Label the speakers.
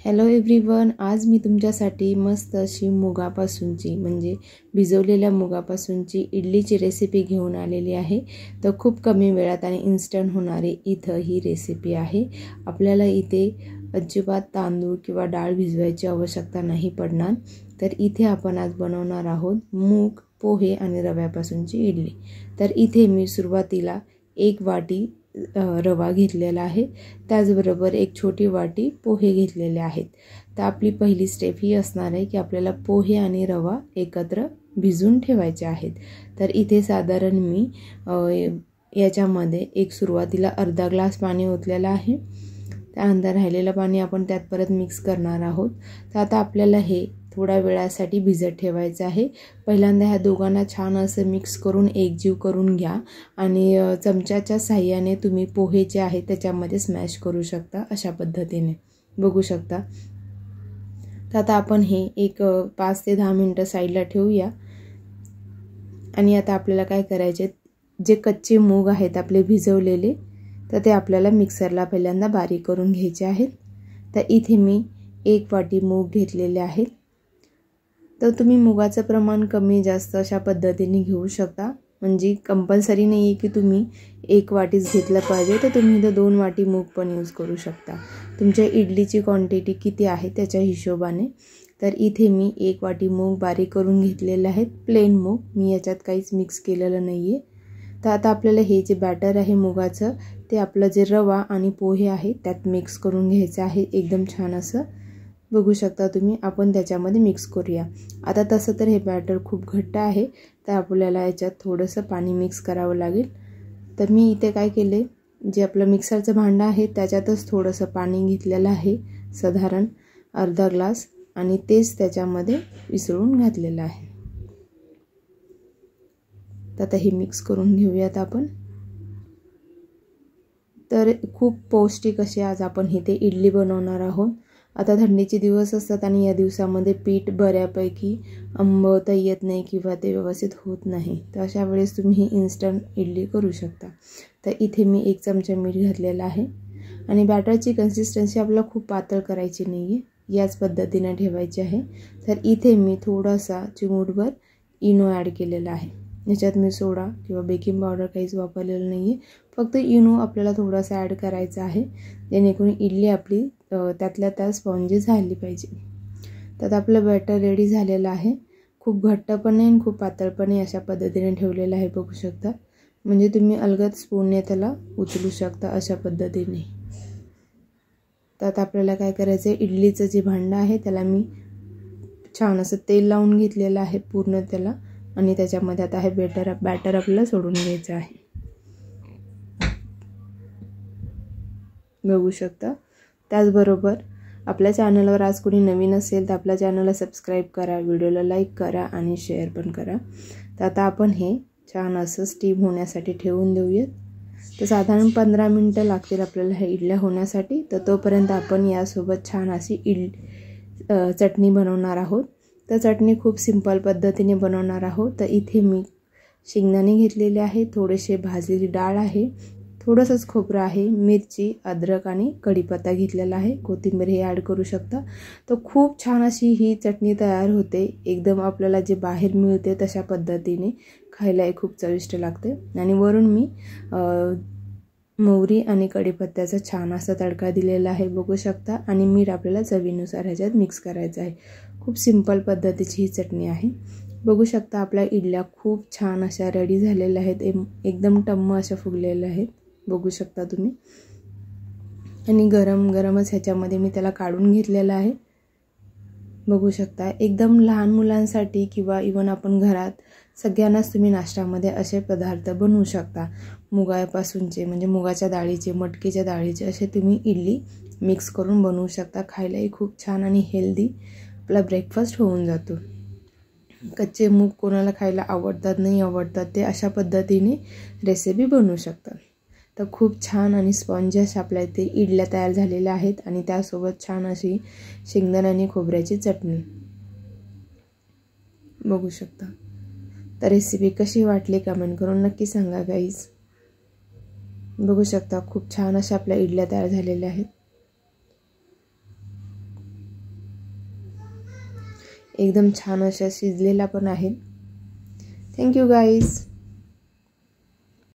Speaker 1: Hello everyone, आज मी तुमच्यासाठी मस्त अशी मुगापासूनची म्हणजे भिजवलेल्या मुगापासूनची इडलीची रेसिपी घेऊन आलेली आहे। तर खूप कमी वेळात आणि इन्स्टंट होणारी इथं ही रेसिपी आहे। आपल्याला इथे अजिबात तांदूळ किंवा डाळ भिजवायची आवश्यकता नाही पडणार। तर इथे आपण आज बनवणार आहोत मूग, पोहे आणि रव्यापासूनची इडली। तर इथे मी सुरुवातीला 1 वाटी रवा घेतलेला आहे, त्याचबरोबर 1 छोटी वाटी पोहे घेतलेले आहेत। तर आपली पहिली स्टेप ही असणार आहे की आपल्याला पोहे आणि रवा एकत्र भिजून ठेवायचे आहेत। तर इथे साधारण मी याच्यामध्ये सुरुवातीला अर्धा ग्लास पाणी ओतलेलं आहे। त्यानंतर राहिलेलं पाणी आपण त्यात परत मिक्स करणार आहोत। तर आता आपल्याला हे थोड्या वेळासाठी भिजत ठेवायचं आहे। पहिल्यांदा ह्या दोघांना छान असं मिक्स करून एकजीव करून घ्या आणि चमच्याच्या साहाय्याने तुम्ही पोहे जे आहेत त्याच्यामध्ये स्मॅश करू शकता। अशा पद्धतीने बघू शकता। तर आता आपण हे 5 ते 10 मिनिटं साईडला ठेवूया। आणि आता आपल्याला काय करायचे, जे कच्चे मूग आहेत आपले भिजवलेले, तर ते आपल्याला मिक्सरला पहिल्यांदा बारीक करून घ्यायचे आहेत। तर इथे मी 1 वाटी मूग घेतलेले आहेत। तर तुम्ही मुगाचं प्रमाण कमी जास्त अशा पद्धतीने घेऊ शकता, म्हणजे कंपल्सरी नाही आहे की तुम्ही 1 वाटीच घेतलं पाहिजे। तर तुम्ही इथं 2 वाटी मूग पण यूज करू शकता, तुमच्या इडलीची क्वांटिटी किती आहे त्याच्या हिशोबाने। तर इथे मी 1 वाटी मूग बारीक करून घेतलेले आहेत, प्लेन मूग, मी याच्यात काहीच मिक्स केलेलं नाही आहे। तर आता आपल्याला हे जे बॅटर आहे मुगाचं, ते आपलं जे रवा आणि पोहे आहे त्यात मिक्स करून घ्यायचं आहे। एकदम छान असं बघू शकता तुम्ही। आपण त्याच्यामध्ये मिक्स करूया। आता तसं तर हे बॅटर खूप घट्ट आहे, तर आपल्याला याच्यात थोडंसं पाणी मिक्स करावं लागेल। तर मी इथे काय केले, जे आपलं मिक्सरचं भांडं आहे त्याच्यातच थोडंसं पाणी घेतलेलं आहे, साधारण अर्धा ग्लास, आणि तेच त्याच्यामध्ये मिसळून घातलेलं आहे। तर आता हे मिक्स करून घेऊयात आपण। तर खूप पौष्टिक अशी आज आपण इथे इडली बनवणार आहोत। आता थंडीचे दिवस असतात आणि या दिवसामध्ये पीठ बऱ्यापैकी आंबवता येत नाही किंवा ते व्यवस्थित होत नाही। तर अशा वेळेस तुम्ही ही इन्स्टंट इडली करू शकता। तर इथे मी 1 चमचा मीठ घातलेला आहे आणि बॅटरची कन्सिस्टन्सी आपल्याला खूप पातळ करायची नाही आहे, याच पद्धतीने ठेवायची आहे। तर इथे मी थोडासा चिमूटभर इनो ॲड केलेला आहे। याच्यात मी सोडा किंवा बेकिंग पावडर काहीच वापरलेलं नाही आहे, फक्त इनो आपल्याला थोडासा ॲड करायचा आहे, जेणेकरून इडली आपली त्यातल्या त्यात स्पॉन्जी झाली पाहिजे। तर आपलं बॅटर रेडी झालेलं आहे। खूप घट्ट पण नाही आणि खूप पातळ पण नाही, अशा पद्धतीने ठेवलेलं आहे, बघू शकता। म्हणजे तुम्ही अलगद स्पूनने त्याला उचलू शकता अशा पद्धतीने। तर आता आपल्याला काय करायचं आहे, इडलीचं जे भांडं आहे त्याला मी छान असं तेल लावून घेतलेलं आहे पूर्ण त्याला, आणि त्याच्यामध्ये आता हे बॅटर आपल्याला सोडून घ्यायचं आहे, बघू शकता। त्याचबरोबर आपल्या चॅनलवर आज कोणी नवीन असेल तर आपल्या चॅनलला सबस्क्राईब करा, व्हिडिओला लाईक करा आणि शेअर पण करा। तर आता आपण हे छान असं स्टीम होण्यासाठी ठेवून देऊयात। तर साधारण 15 मिनिटं लागतील आपल्याला ह्या इडल्या होण्यासाठी। तर तोपर्यंत आपण यासोबत छान अशी चटणी बनवणार आहोत। तर चटणी खूप सिंपल पद्धतीने बनवणार आहोत। तर इथे मी शेंगदाणे घेतलेले आहे, थोडेसे भाजलेली डाळ आहे, थोडंसंच खोबरं आहे, मिरची, अद्रक आणि कढीपत्ता घेतलेला आहे, कोथिंबीर हे ॲड करू शकता। तर खूप छान अशी ही चटणी तयार होते, एकदम आपल्याला जे बाहेर मिळते तशा पद्धतीने, खायला खूप चविष्ट लागते। आणि वरून मी मोहरी आणि कढीपत्त्याचा छान असा तडका दिलेला आहे, बघू शकता। आणि मीठ आपल्याला चवीनुसार ह्याच्यात मिक्स करायचं आहे। खूप सिंपल पद्धतीची ही चटणी आहे, बघू शकता। आपल्या इडल्या खूप छान अशा रेडी झालेल्या आहेत, एकदम टम्म अशा फुगलेल्या आहेत, बघू शकता तुम्ही। आणि गरम गरमच ह्याच्यामध्ये मी त्याला काढून घेतलेला आहे, बघू शकता। एकदम लहान मुलांसाठी किंवा इवन आपण घरात सगळ्यांनाच तुम्ही नाश्त्यामध्ये असे पदार्थ बनवू शकता। मुगापासूनचे म्हणजे मुगाच्या डाळीचे, मटकीच्या डाळीचे असे तुम्ही इडली मिक्स करून बनवू शकता। खायलाही खूप छान आणि हेल्दी आपला ब्रेकफास्ट होऊन जातो। कच्चे मूग कोणाला खायला आवडतात नाही आवडतात, ते अशा पद्धतीने रेसिपी बनवू शकतात। तर खूप छान आणि स्पॉन्जी अशा आपल्या इथे इडल्या तयार झालेल्या आहेत, आणि त्यासोबत छान अशी शेंगदाणे आणि खोबऱ्याची चटणी, बघू शकता। तर रेसिपी कशी वाटली कमेंट करून नक्की सांगा गाईज, बघू शकता। खूप छान अशा आपल्या इडल्या तयार झालेल्या आहेत। एकदम छान अशा शिजलेला पण आहेत. Thank you guys.